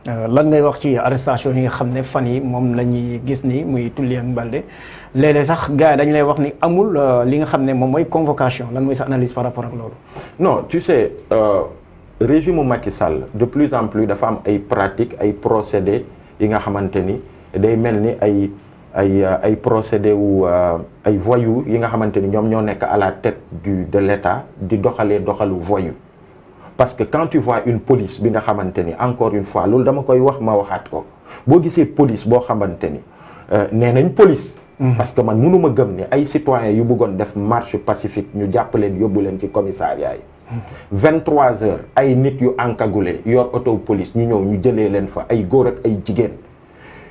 lan ngay wax ci arrestation yi nga xam ne fan yi moom la ñuy gis ni muy Tulli ak Balde léeg-léeg sax gars yi dañu lay wax ni amul li nga xam ne moom mooy convocation lan mooy sa analyse par rapport ak loolu. non tu sais régime Macky Sall de plus en plus dafa am ay pratiques ay procédés yi nga xamante ni day mel ni ay procédés wu ay voyous yi nga xamante ni ñoom ñoo nekk à la tête de l'État di doxalu voyou. Parce que quand tu vois une police bi nga xamante ni encore une fois loolu dama koy wax ma waxaat ko boo gisee police boo xamante ni nee nañ police. parce que man mënuma gëm ni ay citoyens yu bëggoon def marche pacifique ñu jàpp leen yóbbu leen ci commissariat yi. 23 heures ay nit yu encagoulé yor auto police ñu ñëw ñu jëlee leen fa ay góor ak ay jigéen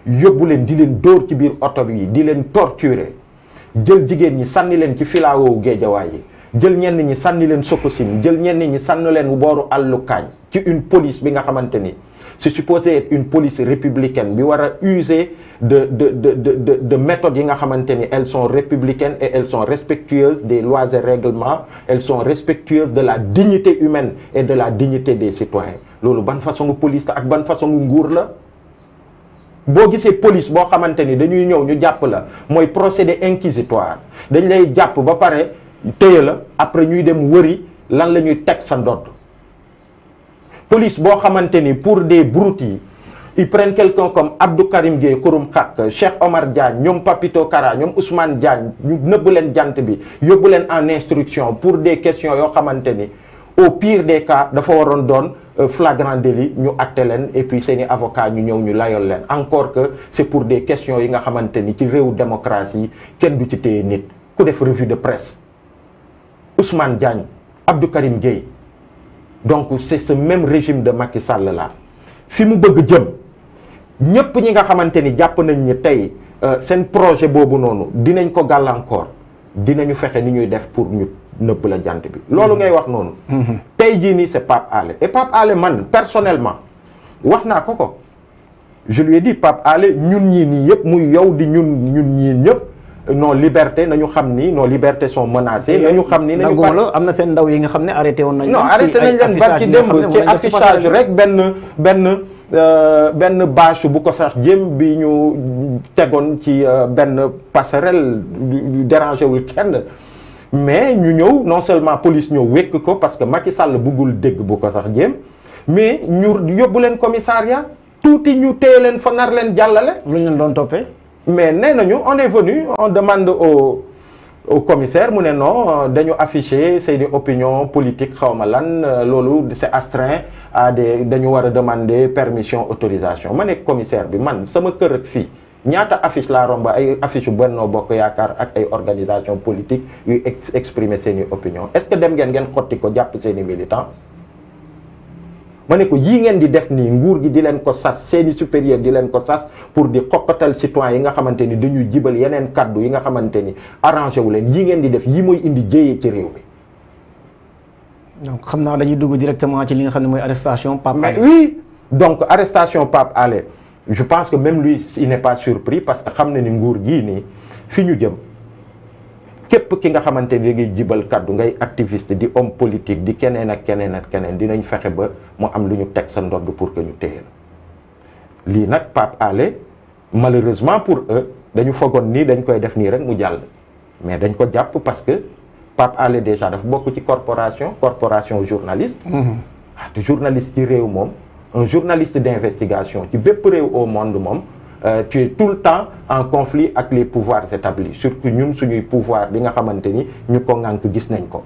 yóbbu leen di leen dóor ci biir oto bi di leen torturer jël jigéen ñi sànni leen ci filaawo Géejawaay yi. jël ñenn ñi sànni leen Sococim jël ñenn ñi sànni leen booru àllu kaañ ci une police bi nga xamante ni c'est supposé être une police républicaine bi war a user de méthodes yi nga xamante ni elles sont républicaines et elles sont respectueuses des lois et règlements elles sont respectueuses de la dignité humaine et de la dignité des citoyens loolu ban façon police ak ban façon nguur la boo gisee police boo xamante ni dañuy ñëw ñu jàpp la mooy procédé inquisitoire dañ lay jàpp ba pare téye la après ñuy dem wëri lan la ñuy teg sa ndodd police boo xamante ni pour des broutilles ils prennent quelqu'un comme Abdou Karim Gueye Xurum Xaq Cheikh Omar Diagne ñoom Papito Kara ñoom Ousmane Diagne ñu nëbb leen jant bi yóbbu leen en instruction pour des questions yoo xamante ni au pire des cas dafa waroon doon flagrant délit ñu atte leen et puis seeni avocat ñu ñëw ñu layol leen encore que c'est pour des questions yi nga xamante ni ci réewu démocratie kenn du ci téye nit ku def revue de presse Ousmane Diagne Abdou Karim Gueye donc c'est ce même régime de Macky Sall là fi mu bëgg jëm ñépp ñi nga xamante ni jàpp nañ ni tey seen projet boobu noonu dinañ ko gàllankoor dinañu fexe ni ñuy def pour ñu nëbb la jant bi loolu ngay wax noonu tey jii nii c'est Pape Alé et Pape Alé man personnellement wax naa ko je lui ai dit Pape Alé ñun ñii nii yëpp muy yow di ñun ñii ñëpp nos libertés nañu xam ni nos libertés sont menacées nañu xam ni nañu la am na seen ndaw yi nga xam ne arrêté woon nañ non arrêté nañ leen barki démb ci affichage rek benn bâche bu ko sax jëm bi ñu tegoon ci benn passerelle dérangé wul kenn mais ñu ñëw non seulement police ñëw wékk ko parce que Macky Sall bëggul dégg bu ko sax jëm mais ñu yóbbu leen commissariat tuuti ñu téye leen fa nar leen jàllale lu ñu leen doon toppee mais nee nañu on est venu on demande au commissaire mu ne non dañu afficher seeni opinion politique xawma lan loolu c'est astreint à des dañu war a demander permission autorisation ma ne commissaire bi man sama kër ak fii ñaata affiche laa romba ay affiche yu Benno Bokk Yaakaar ak ay organisation politique yuy exprimer seeni opinion est-ce que dem ngeen xotti ko jàpp seeni militant ma ne ko yii ngeen di def nii nguur gi di leen ko sas seeni supérieur di leen ko sas pour di xoqatal citoyen yi nga xamante ni dañuy jibal yeneen kaddu yi nga xamante ni arrangé wu leen yii ngeen di def yii mooy indi jéyee ci réew mi. donc xam naa dañuy dugg directement ci li nga xam ne mooy arrestation Pape Alé. mais oui donc arrestation Pape Alé je pense que même lui il n'est pas surpris parce que xam na ni nguur gii nii fi ñu jëm képp ki nga xamante ni da ngay jibal kaddu ngay activiste di homme politique di keneen ak keneen ak keneen dinañ fexe ba mu am lu ñu teg sa ndodd pour que ñu téye la lii nag Pape Alé malheureusement pour eux dañu fogoon nii dañ koy def nii rek mu jàll mais dañ ko jàpp parce que Pape Alé déjà dafa bokk ci corporation journaliste te journaliste ci réew moom un journaliste d'investigation ci bépp réew au monde moom tu es tout le temps en conflit avec les pouvoirs établis surtout ñun suñuy pouvoir bi nga xamante ni ñu ko ŋànk gis nañ ko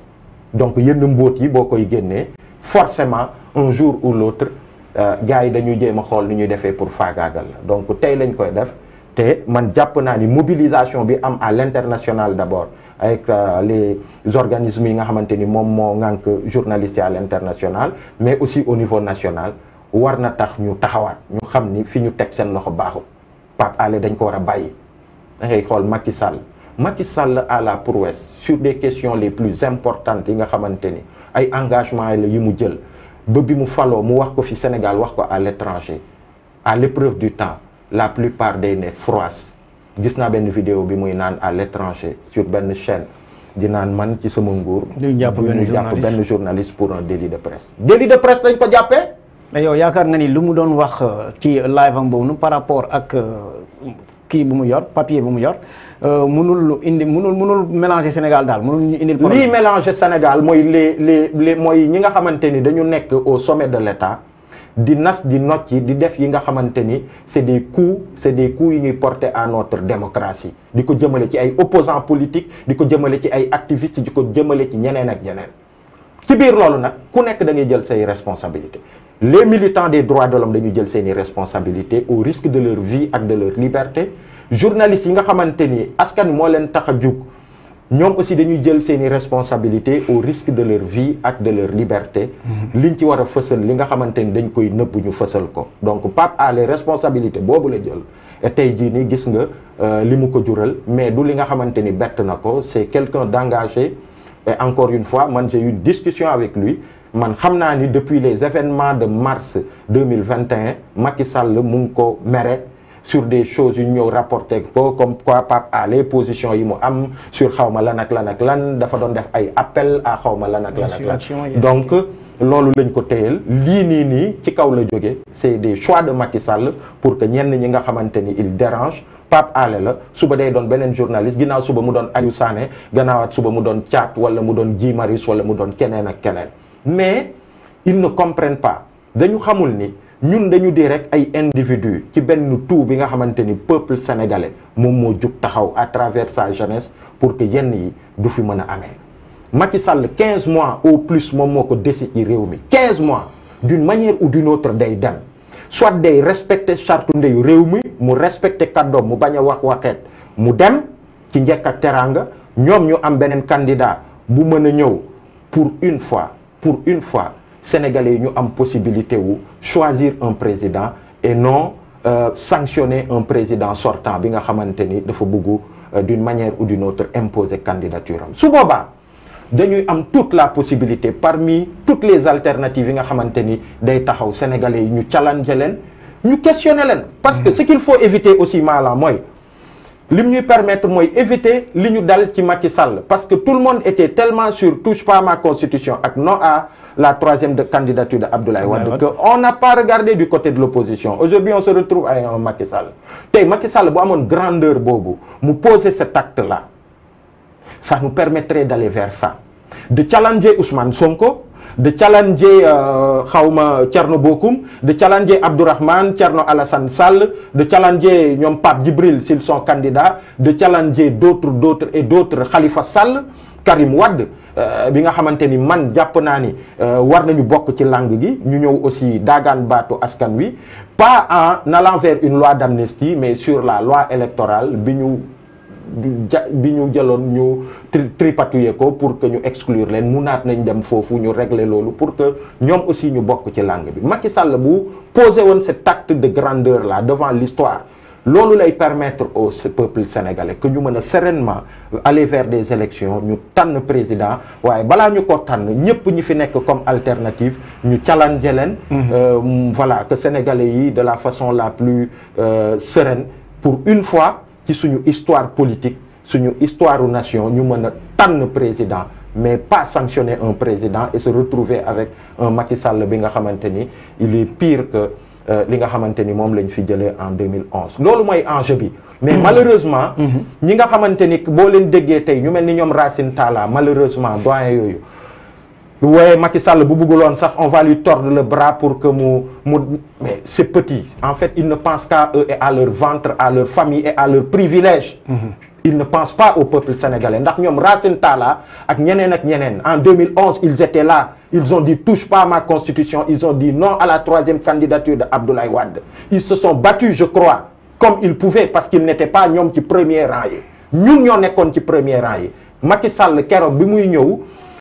donc yenn mbóot yi boo koy génnee forcément un jour ou l'autre gars yi dañuy jéem a xool ni ñuy defee pour faagaagal la donc tey lañ koy def te man jàpp naa ni mobilisation bi am à l'international d'abord avec les organismes yi nga xamante ni moom moo ŋànk journalistes yi à l'international mais aussi au niveau national war na tax ñu taxawaat ñu xam ni fi ñu teg seen loxo baaxul Pape Alé dañ ko war a bàyyi da ngay xool Macky Sall à la prouesse sur des questions les plus importantes yi nga xamante ni ay engagement la yi mu jël ba bi mu faloo mu wax ko fi Sénégal wax ko à l'étranger à l'épreuve du temps la plupart day ne froisse gis naa benn vidéo bi muy naan à l'étranger sur benn chaîne di naan man ci sama nguur ñu jàpp benn journaliste pour un délit de presse dañ ko jàppee mais yow yaakaar nga ni lu mu doon wax ci live am boobu par rapport ak kii bu mu yor papier bu mu yor mënul mélanger Sénégal daal mënul ñu indil problème. lii mélanger Sénégal mooy les mooy ñi nga xamante ni dañu nekk au sommet de l'État di nas di nocci di def yi nga xamante ni c'est des coups yi ñuy porter à notre démocratie di ko jëmale ci ay opposants politiques di ko jëmale ci ay activistes di ko jëmale ci ñeneen ak ñeneen ci biir loolu nag ku nekk da ngay jël say responsabilités les militants des droits de l'homme dañu jël seeni responsabilités au risque de leur vie ak de leur liberté journalistes yi nga xamante ni askan moo leen tax a jug ñoom aussi dañuy jël seeni responsabilités au risque de leur vie ak de leur liberté liñ ci war a fësal li nga xamante ni dañ koy nëbb ñu fësal ko donc Pape Alé responsabilité boobu la jël et tey jii nii gis nga li mu ko jural mais du li nga xamante ni bett na ko c'est quelqu'un d'engagé et encore une fois man j'ai eu une discussion avec lui man xam naa ni depuis les événements de mars 2021 Macky Sall mu ngi ko mere sur des choses yu ñëw rapporté ko comme quoi Pape Alé position yi mu am sur xawma lan ak lan ak lan dafa doon def ay appel à xawma lan ak lan ak lan donc loolu lañ ko téyel lii nii ci kaw la jóge c'est des choix de Macky Sall pour que ñenn ñi nga xamante ni il dérange Pape Alé la suba day doon beneen journaliste ginnaaw suba mu doon Aliou Sané gannaawaat suba mu doon Thiat wala mu doon Guy Marius wala mu doon keneen ak keneen mais ils ne comprennent pas dañu xamul ni ñun dañu di rek ay individus ci benn tout bi nga xamante ni peuple sénégalais moom moo jug taxaw à travers sa jeunesse pour que yenn yi du fi mën a amee Macky Sall 15 mois au plus moom moo ko décidé ci réew mi 15 mois d'une manière ou d'une autre day dem soit day respecter charte ndeyu réew mi mu respecter kàddoom mu bañ a waxeet mu dem ci njëkk ak teraanga ñoom ñu am beneen candidat bu mën a ñëw pour une fois Sénégalais yi ñu am possibilité wu choisir un président et non sanctionner un président sortant bi nga xamante ni dafa bëgg d'une manière ou d'une autre imposer candidature am su boobaa dañuy am toute la possibilité parmi toutes les alternatives yi nga xamante ni day taxaw Sénégalais yi ñu challenger leen ñu questionner leen parce que ce qu'il faut éviter aussi maanaam mooy lim ñuy permettre mooy éviter li ñu dal ci Macky Sall parce que tout le monde était tellement sur touche pas à ma constitution ak non à la troisième candidature de Abdoulaye Wade que on n'a pas regardé du côté de l'opposition aujourd'hui on se retrouve avec un Macky Sall tey Macky Sall bu amoon grandeur boobu mu poser cet acte là ça nous permettrait d'aller vers ça de challenger Ousmane Sonko de challenger xawma Thierno Bocoum de challenger Abdourahmane Thierno Alassane Sall de challenger ñoom Pape Djibril s'ils sont candidats de challenger d'autres Khalifa Sall Karim Wade bi nga xamante ni man jàpp naa ni war nañu bokk ci langue gi ñu ñëw aussi daagaan baatu askan wi pas en allant vers une loi d'amnistie mais sur la loi électorale bi ñu jëloon ñu tripatouiller ko pour que ñu exclure leen mu naat nañ dem foofu ñu régler loolu pour que ñoom aussi ñu bokk ci langue bi Macky Sall bu posé woon cet acte de grandeur là devant l'histoire loolu lay permettre au peuple sénégalais que ñu mën a sereinement aller vers des élections ñu tànn président waaye balaa ñu ko tànn ñëpp ñi fi nekk comme alternative ñu challenger leen voilà que sénégalais yi de la façon la plus sereine pour une fois ci suñu histoire politique suñu histoire nation ñu mën a tànn président mais pas sanctionner un président et se retrouver avec un Macky Sall bi nga xamante ni il est pire que li nga xamante ni moom lañ fi jëlee en 2011 loolu mooy enjeu bi mais malheureusement ñi nga xamante ni boo leen déggee tey ñu mel ni ñoom Racine Talla malheureusement doyen yooyu waaye Macky Sall bu bëgguloon sax on va lui tordre le bras pour que mais c'est petit en fait ils ne pensent qu'à eux et à leur ventre à leur famille et à leurs privilèges ils ne pensent pas au peuple sénégalais ndax ñoom Racine Talla ak ñeneen en 2011 ils étaient là ils ont dit touche pas à ma constitution ils ont dit non à la troisième candidature de Abdoulaye Wade ils se sont battus je crois comme ils pouvaient parce qu'ils n'étaient pas ñoom ci premier rang yi ñun ñoo nekkoon ci premier rang yi Macky Sall keroog bi muy ñëw